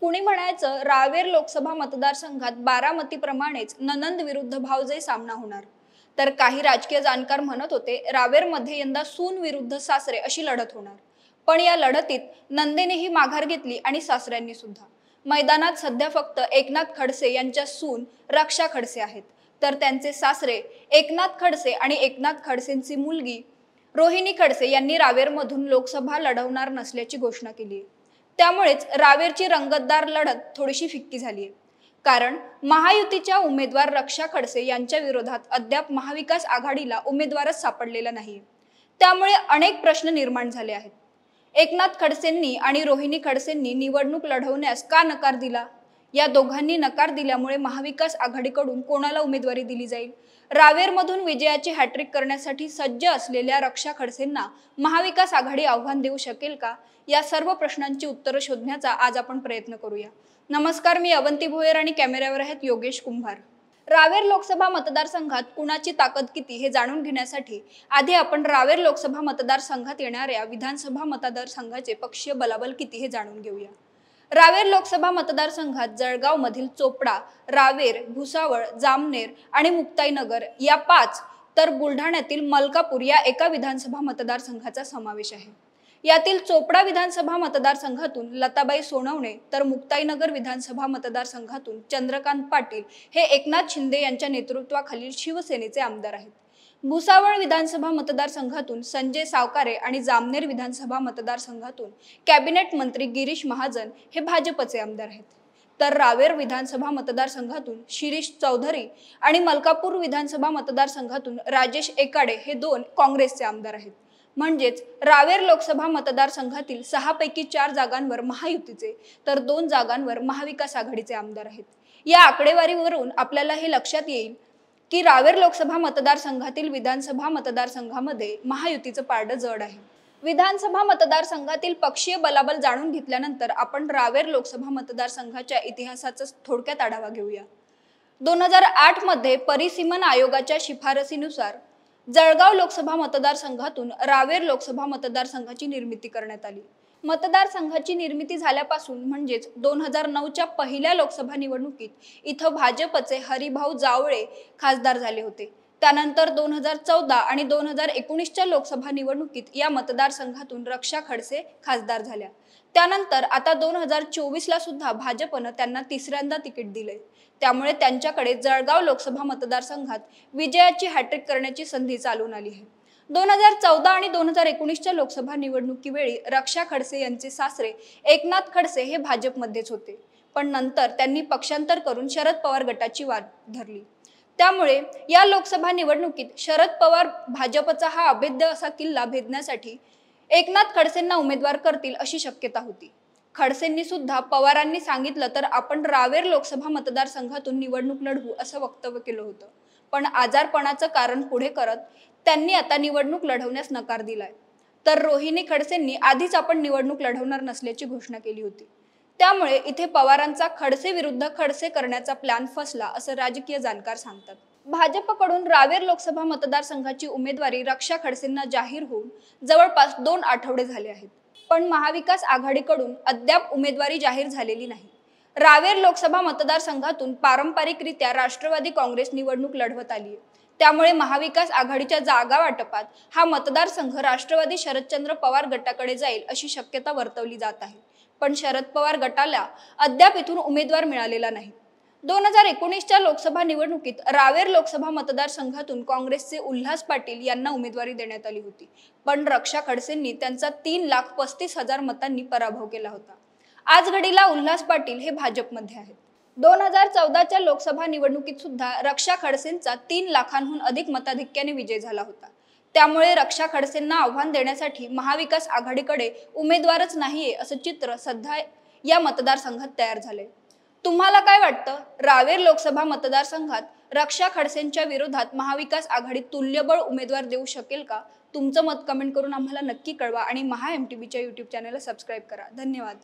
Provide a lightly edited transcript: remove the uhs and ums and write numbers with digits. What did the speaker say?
कुणी म्हणायचं रावेर लोकसभा मतदारसंघात बारामतीप्रमाणेच ननंद विरुद्ध भावजय सामना होणार, तर काही राजकीय जाणकार म्हणत होते रावेरमध्ये यंदा सून विरुद्ध सासरे अशी लढत होणार। पण या लढतीत नंदेनेही माघार घेतली आणि सासऱ्यांनी सुद्धा। मैदानात सध्या फक्त एकनाथ खडसे यांच्या सून रक्षा खडसे आहेत, तर त्यांचे सासरे एकनाथ खडसे आणि एकनाथ खडसेंची मुलगी रोहिणी खडसे यांनी रावेरमधून लोकसभा लढवणार नसल्याची घोषणा केली आहे। त्यामुळेच रावेरची रंगतदार लढत थोडीशी फिक्की झाली आहे, कारण महायुतीच्या उमेदवार रक्षा खडसे यांच्या विरोधात अद्याप महाविकास आघाडीला उमेदवारच सापडलेला नाहीये। त्यामुळे अनेक प्रश्न निर्माण झाले आहेत। एकनाथ खडसेंनी आणि रोहिणी खडसेंनी निवडणूक लढवण्यास का नकार दिला? या दोघांनी नकार दिल्यामुळे महाविकास आघाडीकडून कोणाला उमेदवारी दिली जाईल? रावेरमधून विजयाची हॅट्रिक करण्यासाठी सज्ज असलेल्या रक्षा खडसेंना महाविकास आघाडी आव्हान देऊ शकेल का? या सर्व प्रश्नांची उत्तरे शोधण्याचा आज आपण प्रयत्न करूया। नमस्कार, मी अवंती भोयर आणि कॅमेऱ्यावर आहेत योगेश कुंभार। रावेर लोकसभा मतदारसंघात कुणाची ताकद किती हे जाणून घेण्यासाठी आधी आपण रावेर लोकसभा मतदारसंघात येणाऱ्या विधानसभा मतदारसंघाचे पक्षीय बलाबल किती हे जाणून घेऊया। रावेर लोकसभा मतदारसंघात जळगाव मधील चोपडा, रावेर, भुसावळ, जामनेर आणि मुक्ताईनगर या 5 तर बुलढाण्यातील मलकापूर या एका विधानसभा मतदारसंघाचा समावेश आहे। यातील चोपडा विधानसभा मतदारसंघातून लताबाई सोनवणे तर मुक्ताईनगर विधानसभा मतदारसंघातून चंद्रकांत पाटील हे एकनाथ शिंदे यांच्या नेतृत्वाखालील शिवसेनेचे आमदार आहेत। भुसावळ विधानसभा मतदारसंघातून संजय सावकारे आणि जामनेर विधानसभा मतदारसंघातून कॅबिनेट मंत्री गिरीश महाजन हे भाजपचे आमदार आहेत। तर रावेर विधानसभा मतदारसंघातून शिरीष चौधरी आणि मलकापूर विधानसभा मतदारसंघातून राजेश एकाडे हे 2 काँग्रेसचे आमदार आहेत। म्हणजेच रावेर लोकसभा मतदारसंघातील 6 पैकी 4 जागांवर महायुतीचे तर 2 जागांवर महाविकास आघाडीचे आमदार आहेत। या आकडेवारीवरून आपल्याला हे लक्षात येईल की रावेर लोकसभा मतदारसंघातील विधानसभा मतदारसंघामध्ये महायुतीचं पारडं जड आहे। विधानसभा मतदारसंघातील पक्षीय बलाबल जाणून घेतल्यानंतर आपण रावेर लोकसभा मतदारसंघाच्या इतिहासाचा थोडक्यात आढावा घेऊया। 2008 मध्ये परिसीमन आयोगाच्या शिफारसीनुसार जळगाव लोकसभा मतदारसंघातून रावेर लोकसभा मतदारसंघाची निर्मिती करण्यात आली। मतदारसंघाची निर्मिती झाल्यापासून म्हणजेच 2009च्या पहिल्या लोकसभा निवडणुकीत इथं भाजपचे हरिभाऊ जावळे खासदार झाले होते। त्यानंतर 2014 आणि 2019च्या लोकसभा निवडणुकीत या मतदारसंघातून रक्षा खडसे खासदार झाल्या। त्यानंतर आता 2024ला सुद्धा भाजपनं त्यांना तिसऱ्यांदा तिकीट दिले। त्यामुळे त्यांच्याकडे जळगाव लोकसभा मतदारसंघात विजयाची हॅट्रिक करण्याची संधी चालून आली आहे। 2014 आणि 2019च्या लोकसभा निवडणुकीवेळी रक्षा खडसे यांचे सासरे एकनाथ खडसे हे भाजपमध्येच होते, पण नंतर त्यांनी पक्षांतर करून शरद पवार गटाची वाट धरली। त्यामुळे या लोकसभा निवडणुकीत शरद पवार भाजपचा हा अभेद्य असा किल्ला भेदण्यासाठी एकनाथ खडसेंना उमेदवार करतील अशी शक्यता होती। खडसेंनी सुद्धा पवारांनी सांगितलं तर आपण रावेर लोकसभा मतदारसंघातून निवडणूक लढवू असं वक्तव्य केलं होतं, पण आजारपणाचं कारण पुढे करत त्यांनी आता निवडणूक लढवण्यास नकार दिलाय। तर रोहिणी खडसेंनी आधीच आपण निवडणूक लढवणार नसल्याची घोषणा केली होती। त्यामुळे इथे पवारांचा खडसे विरुद्ध खडसे करण्याचा प्लॅन फसला असं राजकीय जाणकार सांगतात। भाजपकडून रावेर लोकसभा मतदारसंघाची उमेदवारी रक्षा खडसेंना जाहीर होऊन जवळपास 2 आठवडे झाले आहेत, पण महाविकास आघाडीकडून अद्याप उमेदवारी जाहीर झालेली नाही। रावेर लोकसभा मतदारसंघातून पारंपरिकरित्या राष्ट्रवादी काँग्रेस निवडणूक लढवत आली आहे। त्यामुळे महाविकास आघाडीच्या जागा वाटपात हा मतदारसंघ राष्ट्रवादी शरदचंद्र पवार गटाकडे जाईल अशी शक्यता वर्तवली जात आहे, पण शरद पवार गटाला अद्याप इथून उमेदवार मिळालेला नाही। 2019च्या लोकसभा निवडणुकीत रावेर लोकसभा मतदारसंघातून काँग्रेसचे उल्हास पाटील यांना उमेदवारी देण्यात आली होती, पण रक्षा खडसेंनी त्यांचा 3,35,000 मतांनी पराभव केला होता। आज घडीला उल्हास पाटील हे भाजपमध्ये आहेत। 2014च्या लोकसभा निवडणुकीत सुद्धा रक्षा खडसेंचा 3 लाखांहून अधिक मताधिक्याने विजय झाला होता। त्यामुळे रक्षा खडसेंना आव्हान देण्यासाठी महाविकास आघाडीकडे उमेदवारच नाहीये असं चित्र सध्या या मतदारसंघात तयार झाले। तुम्हाला काय वाटतं? रावेर लोकसभा मतदारसंघात रक्षा खडसेंच्या विरोधात महाविकास आघाडी तुल्यबळ उमेदवार देऊ शकेल का? तुमचं मत कमेंट करून आम्हाला नक्की कळवा आणि महा MTBच्या YouTube चॅनलला सबस्क्राइब करा। धन्यवाद।